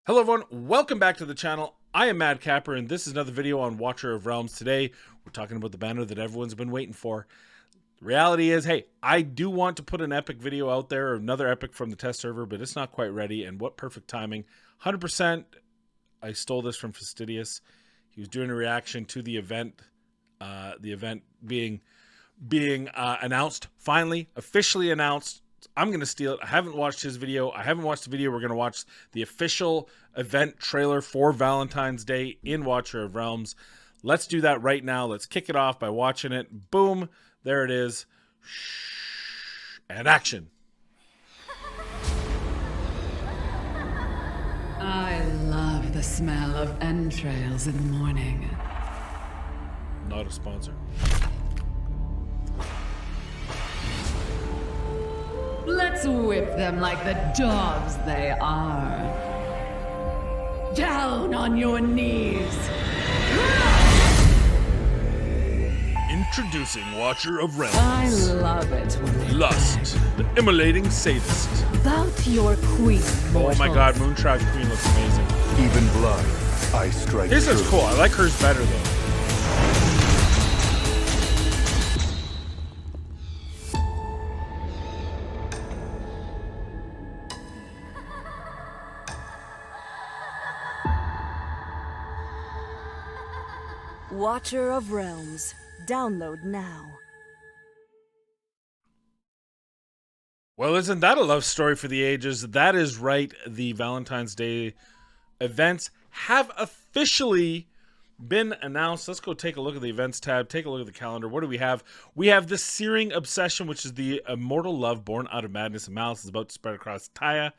Hello everyone, welcome back to the channel. I am Mad Capper and this is another video on Watcher of Realms. Today we're talking about the banner that everyone's been waiting for. The reality is, hey, I do want to put an epic video out there, or another epic from the test server, but it's not quite ready, and what perfect timing. 100% I stole this from Fastidious. He was doing a reaction to the event being announced, finally, officially announced. I'm going to steal it. I haven't watched his video. I haven't watched the video. We're going to watch the official event trailer for Valentine's Day in Watcher of Realms. Let's do that right now. Let's kick it off by watching it. Boom. There it is. And action. I love the smell of entrails in the morning. Not a sponsor. Let's whip them like the dogs they are. Down on your knees. Introducing Watcher of Realms. I love it when they Lust, the immolating sadist. bout your queen. Oh my god, Moonshroud Queen looks amazing. Even blood, I strike. His is true. cool. I like hers better though. Watcher of Realms. Download now. Well, isn't that a love story for the ages? That is right. The Valentine's Day events have officially been announced. Let's go take a look at the events tab. Take a look at the calendar. What do we have? We have the Searing Obsession, which is the immortal love born out of madness and malice. Is about to spread across Taya.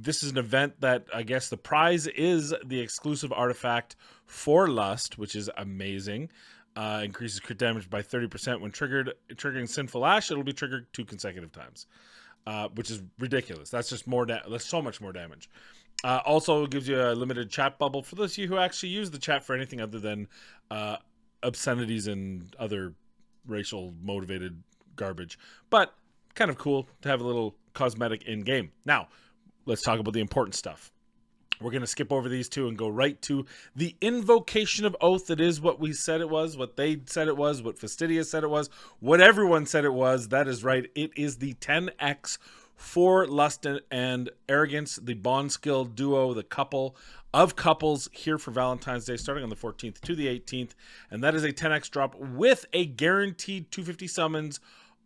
This is an event that I guess the prize is the exclusive artifact for Lust, which is amazing. Increases crit damage by 30% when triggering Sinful Ash. It'll be triggered 2 consecutive times, which is ridiculous. That's just more. That's so much more damage. Also, it gives you a limited chat bubble for those of you who actually use the chat for anything other than obscenities and other racial motivated garbage. But kind of cool to have a little cosmetic in game. Now, let's talk about the important stuff. We're going to skip over these two and go right to the Invocation of Oath. That is what we said it was, what they said it was, what Fastidious said it was, what everyone said it was. That is right. It is the 10x for Lust and Arrogance, the bond skill duo, the couple of couples here for Valentine's Day, starting on the 14th to the 18th. And that is a 10x drop with a guaranteed 250 summons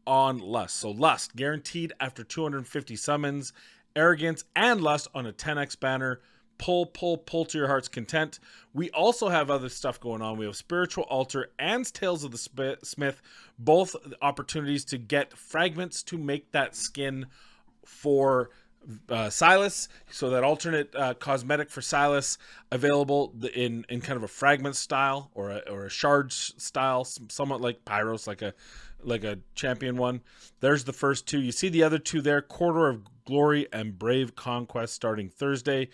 on Lust. So Lust guaranteed after 250 summons, Arrogance and Lust on a 10x banner. Pull to your heart's content. We also have other stuff going on. We have Spiritual Altar and Tales of the Smith, both opportunities to get fragments to make that skin for Silas. So that alternate cosmetic for Silas available in kind of a fragment style or a shard style, somewhat like Pyros, like a champion one. There's the first two. You see the other two there, Quarter of Glory and Brave Conquest, starting Thursday.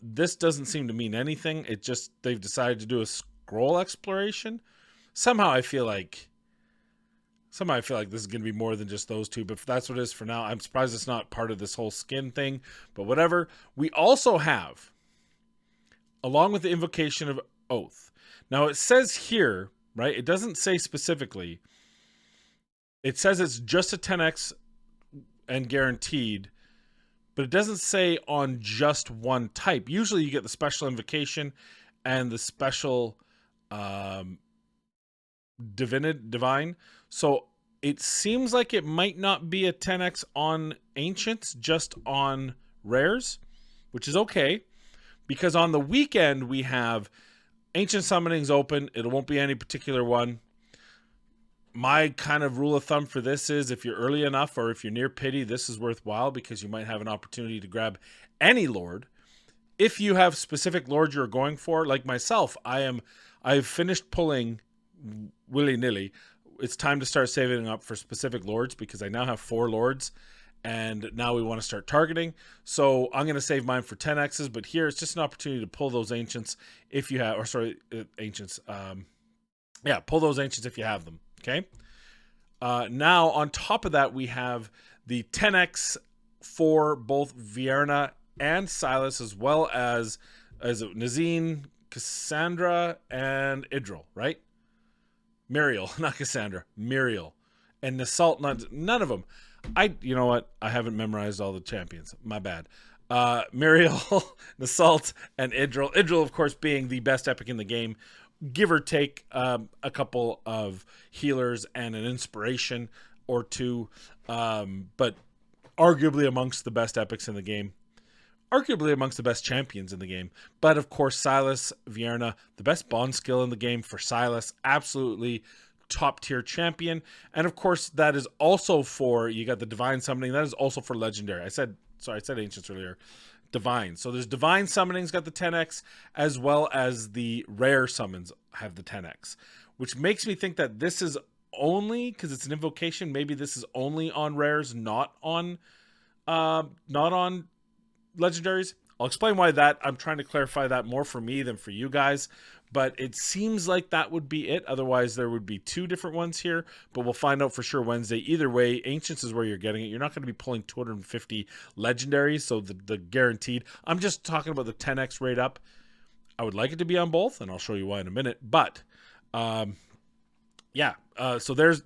This doesn't seem to mean anything. It just, they've decided to do a scroll exploration. Somehow I feel like this is going to be more than just those two, but if that's what it is for now, I'm surprised it's not part of this whole skin thing, but whatever. We also have, along with the Invocation of Oath. Now it says here, right? It doesn't say specifically. It says it's just a 10x and guaranteed, but it doesn't say on just one type. Usually you get the special invocation and the special divine. So it seems like it might not be a 10x on ancients, just on rares, which is okay, because on the weekend we have ancient summonings open. It won't be any particular one. My kind of rule of thumb for this is if you're early enough or if you're near pity, this is worthwhile because you might have an opportunity to grab any lord. If you have specific lords you're going for, like myself, I've finished pulling willy-nilly. It's time to start saving up for specific lords because I now have 4 lords and now we want to start targeting. So I'm going to save mine for 10x's, but here it's just an opportunity to pull those ancients if you have, or sorry, ancients. Yeah, pull those ancients if you have them. Okay. Now, on top of that, we have the 10x for both Vierna and Silas, as well as Nazine, Cassandra, and Idril, right? Muriel, not Cassandra, Muriel, and Nasalt. None of them. You know what? I haven't memorized all the champions. My bad. Muriel, Nasalt, and Idril. Idril, of course, being the best epic in the game, give or take a couple of healers and an inspiration or two, but arguably amongst the best epics in the game. Arguably amongst the best champions in the game. But of course, Silas Vierna, the best bond skill in the game for Silas. Absolutely top tier champion. And of course, that is also for, you got the divine summoning. That is also for legendary. I said ancients earlier. Divine. So there's divine summoning's got the 10x, as well as the rare summons have the 10x, which makes me think that this is only, because it's an invocation, maybe this is only on rares, not on legendaries. I'll explain why that. I'm trying to clarify that more for me than for you guys, but it seems like that would be it. Otherwise, there would be two different ones here, but we'll find out for sure Wednesday. Either way, Ancients is where you're getting it. You're not going to be pulling 250 legendaries, so the guaranteed. I'm just talking about the 10x rate up. I would like it to be on both, and I'll show you why in a minute, but yeah, so there's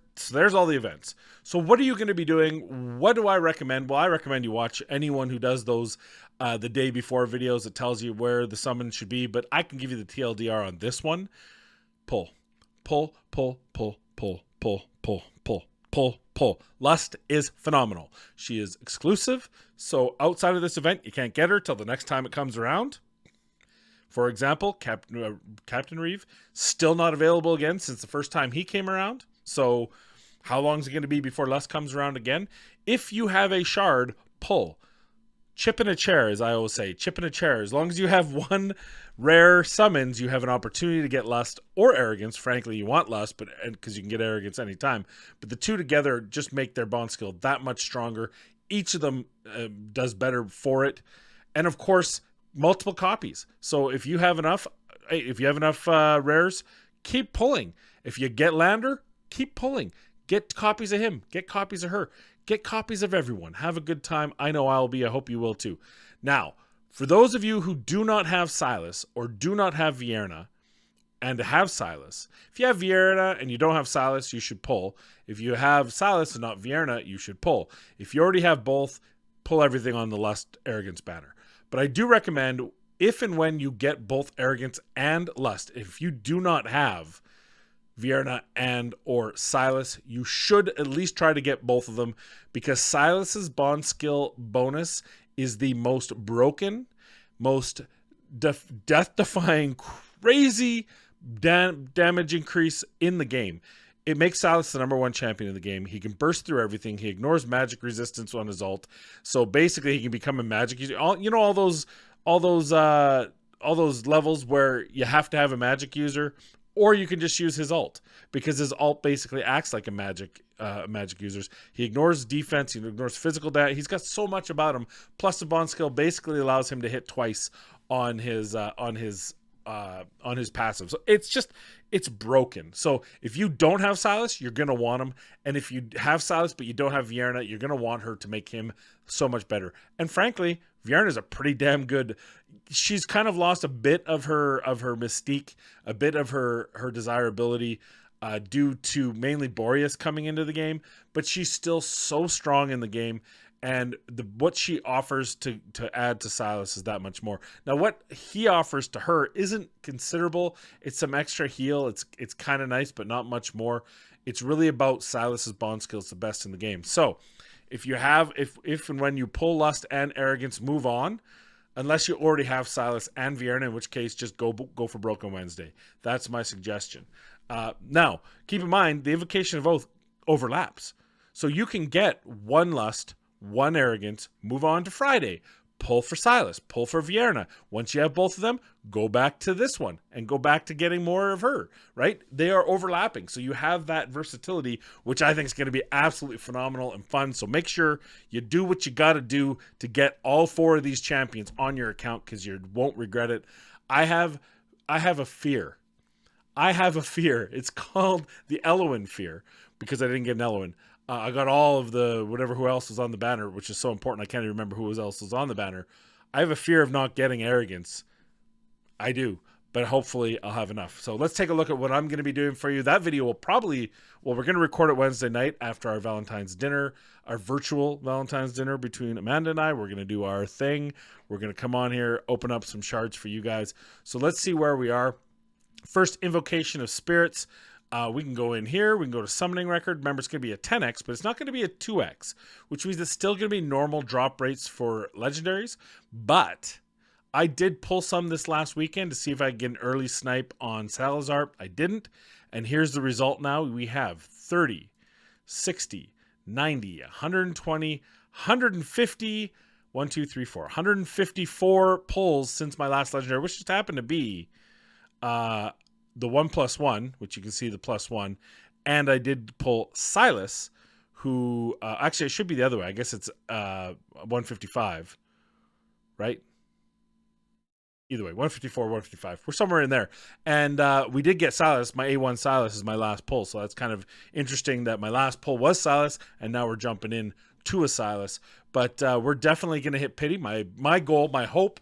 all the events. So what are you going to be doing? What do I recommend? Well, I recommend you watch anyone who does those the day before videos that tells you where the summon should be, but I can give you the TLDR on this one. Pull. Lust is phenomenal. She is exclusive, so outside of this event, you can't get her till the next time it comes around. For example, Captain Reeve, still not available again since the first time he came around. So how long is it going to be before Lust comes around again? If you have a shard, pull. Chip in a chair, as I always say. Chip in a chair. As long as you have one rare summons, you have an opportunity to get Lust or Arrogance. Frankly, you want Lust, but because you can get Arrogance anytime. But the two together just make their bond skill that much stronger. Each of them does better for it. And of course, multiple copies. So if you have enough rares, keep pulling. If you get Lander, keep pulling. Get copies of him. Get copies of her. Get copies of everyone. Have a good time. I know I'll be. I hope you will too. Now, for those of you who do not have Silas or do not have Vierna and have Silas, if you have Vierna and you don't have Silas, you should pull. If you have Silas and not Vierna, you should pull. If you already have both, pull everything on the Lust Arrogance banner. But I do recommend, if and when you get both Arrogance and Lust, if you do not have Vierna and or Silas, you should at least try to get both of them, because Silas's bond skill bonus is the most broken, most death-defying, crazy damage increase in the game. It makes Silas the number one champion in the game. He can burst through everything. He ignores magic resistance on his ult. So basically, he can become a magic user. All those levels where you have to have a magic user, or you can just use his ult, because his ult basically acts like a magic users. He ignores defense. He ignores physical damage. He's got so much about him. Plus, the bond skill basically allows him to hit twice on his passive. So it's broken. So if you don't have Silas, you're going to want him. And if you have Silas, but you don't have Vierna, you're going to want her to make him so much better. And frankly, Vierna is a pretty damn good. She's kind of lost a bit of her mystique, a bit of her desirability due to mainly Boreas coming into the game, but she's still so strong in the game. And what she offers to add to Silas is that much more. Now, what he offers to her isn't considerable. It's some extra heal. It's kind of nice, but not much more. It's really about Silas's bond skills, the best in the game. So, if and when you pull Lust and Arrogance, move on. Unless you already have Silas and Vierna, in which case just go for Broken Wednesday. That's my suggestion. Now, keep in mind, the Invocation of Oath overlaps. So you can get one Lust, one Arrogance, move on to Friday, pull for Silas, pull for Vierna. Once you have both of them, go back to this one and go back to getting more of her, right? They are overlapping. So you have that versatility, which I think is going to be absolutely phenomenal and fun. So make sure you do what you got to do to get all four of these champions on your account, because you won't regret it. I have a fear. It's called the Eloin fear, because I didn't get an Eloin. I got all of the who else was on the banner, which is so important. I can't even remember who else was on the banner. I have a fear of not getting arrogance. I do, but hopefully I'll have enough. So let's take a look at what I'm going to be doing for you. That video will probably, well, we're going to record it Wednesday night after our Valentine's dinner, our virtual Valentine's dinner between Amanda and I. We're going to do our thing. We're going to come on here, open up some shards for you guys. So let's see where we are. First, Invocation of Spirits. We can go in here. We can go to Summoning Record. Remember, it's going to be a 10x, but it's not going to be a 2x, which means it's still going to be normal drop rates for legendaries. But I did pull some this last weekend to see if I could get an early snipe on Salazar. I didn't. And here's the result now. We have 30, 60, 90, 120, 150, 1, 2, 3, 4, 154 pulls since my last legendary, which just happened to be the 1+1, which you can see the +1. And I did pull Silas, who actually it should be the other way. I guess it's 155, right? Either way, 154, 155. We're somewhere in there. And we did get Silas. My A1 Silas is my last pull. So that's kind of interesting that my last pull was Silas, and now we're jumping in to a Silas. But we're definitely going to hit pity. My goal, my hope,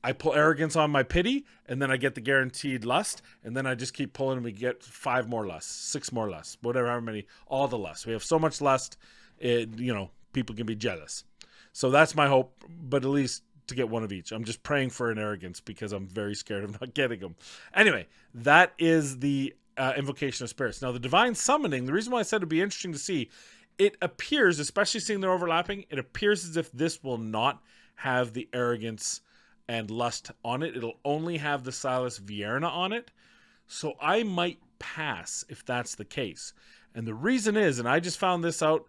I pull arrogance on my pity, and then I get the guaranteed lust, and then I just keep pulling, and we get 5 more lust, 6 more lust, whatever, how many, all the lust. We have so much lust, people can be jealous. So that's my hope, but at least to get one of each. I'm just praying for an arrogance because I'm very scared of not getting them. Anyway, that is the Invocation of Spirits. Now, the Divine Summoning, the reason why I said it'd be interesting to see, it appears, especially seeing they're overlapping, it appears as if this will not have the arrogance and lust on it. It'll only have the Silas Vierna on it. So I might pass if that's the case. And the reason is, and I just found this out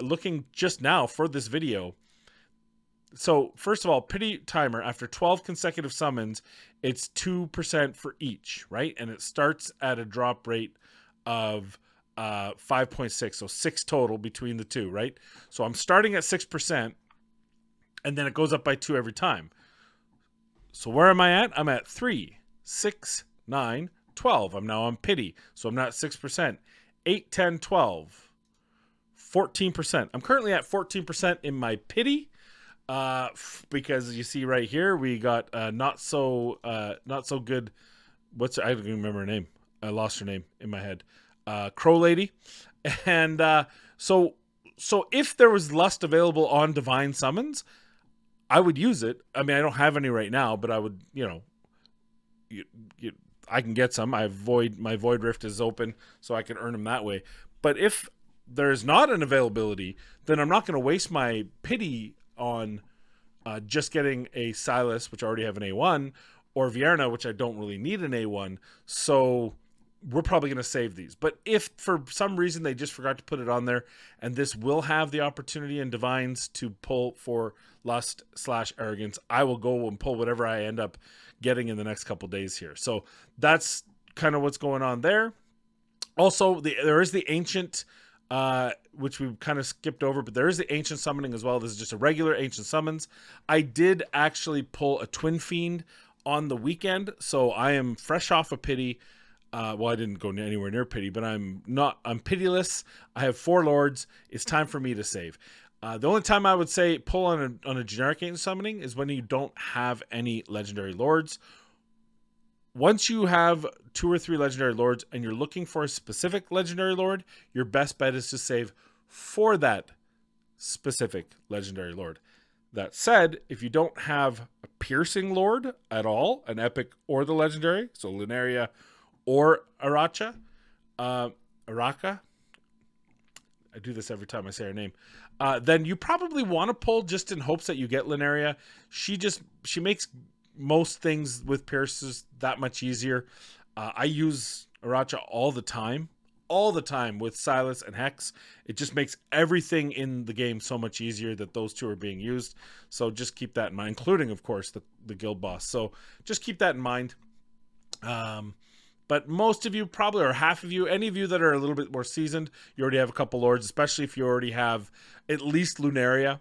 looking just now for this video. So first of all, pity timer, after 12 consecutive summons, it's 2% for each, right? And it starts at a drop rate of 5.6, so 6 total between the two, right? So I'm starting at 6%, and then it goes up by 2 every time. So where am I at? I'm at 3, 6, 9, 12. I'm now on pity. So I'm not 6%. 8, 10, 12. 14%. I'm currently at 14% in my pity. Because you see right here, we got not so good. I don't even remember her name. I lost her name in my head. Crow Lady. And so if there was lust available on Divine Summons, I would use it. I mean, I don't have any right now, but I would, I can get some. My Void Rift is open, so I can earn them that way. But if there's not an availability, then I'm not going to waste my pity on just getting a Silas, which I already have an A1, or Vierna, which I don't really need an A1. So we're probably going to save these. But if for some reason they just forgot to put it on there, and this will have the opportunity in Divines to pull for lust / arrogance, I will go and pull whatever I end up getting in the next couple days here. So that's kind of what's going on there. Also, there is the ancient, which we kind of skipped over, but there is the ancient summoning as well. This is just a regular ancient summons. I did actually pull a Twin Fiend on the weekend, so I am fresh off a pity. Well, I didn't go anywhere near pity, but I'm pitiless. I have 4 lords. It's time for me to save. The only time I would say pull on a generic ancient summoning is when you don't have any legendary lords. Once you have 2 or 3 legendary lords and you're looking for a specific legendary lord, your best bet is to save for that specific legendary lord. That said, if you don't have a piercing lord at all, an epic or the legendary, so Lunaria or Araka, I do this every time I say her name, then you probably want to pull just in hopes that you get Lunaria. She makes most things with pierces that much easier. I use Araka all the time with Silas and Hex. It just makes everything in the game so much easier that those two are being used. So just keep that in mind, including, of course, the guild boss. So just keep that in mind. But most of you probably, or half of you, any of you that are a little bit more seasoned, you already have a couple lords, especially if you already have at least Lunaria,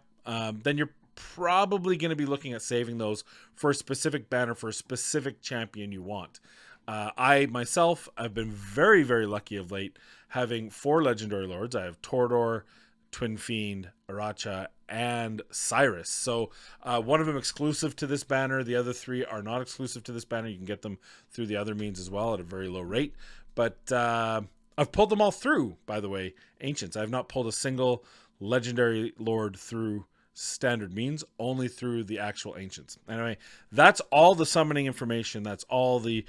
then you're probably going to be looking at saving those for a specific banner, for a specific champion you want. I myself, I've been very, very lucky of late having 4 legendary lords. I have Tordor, Twin Fiend, Araka, and Cyrus. So one of them exclusive to this banner. The other 3 are not exclusive to this banner. You can get them through the other means as well at a very low rate. But I've pulled them all through, by the way, Ancients. I have not pulled a single Legendary Lord through standard means, only through the actual Ancients. Anyway, that's all the summoning information. That's all the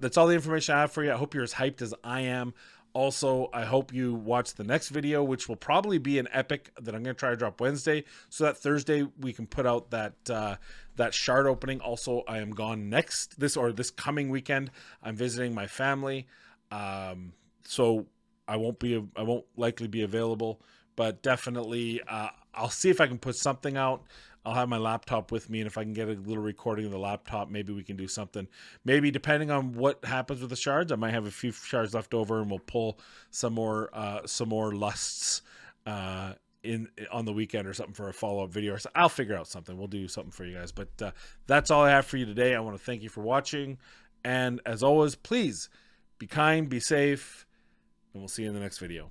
information I have for you. I hope you're as hyped as I am. Also, I hope you watch the next video, which will probably be an epic that I'm going to try to drop Wednesday, so that Thursday we can put out that shard opening. Also, I am gone this coming weekend. I'm visiting my family, so I won't likely be available, but definitely I'll see if I can put something out. I'll have my laptop with me, and if I can get a little recording of the laptop, maybe we can do something. Maybe depending on what happens with the shards, I might have a few shards left over, and we'll pull some more lusts on the weekend or something for a follow-up video. So I'll figure out something. We'll do something for you guys. But that's all I have for you today. I want to thank you for watching, and as always, please be kind, be safe, and we'll see you in the next video.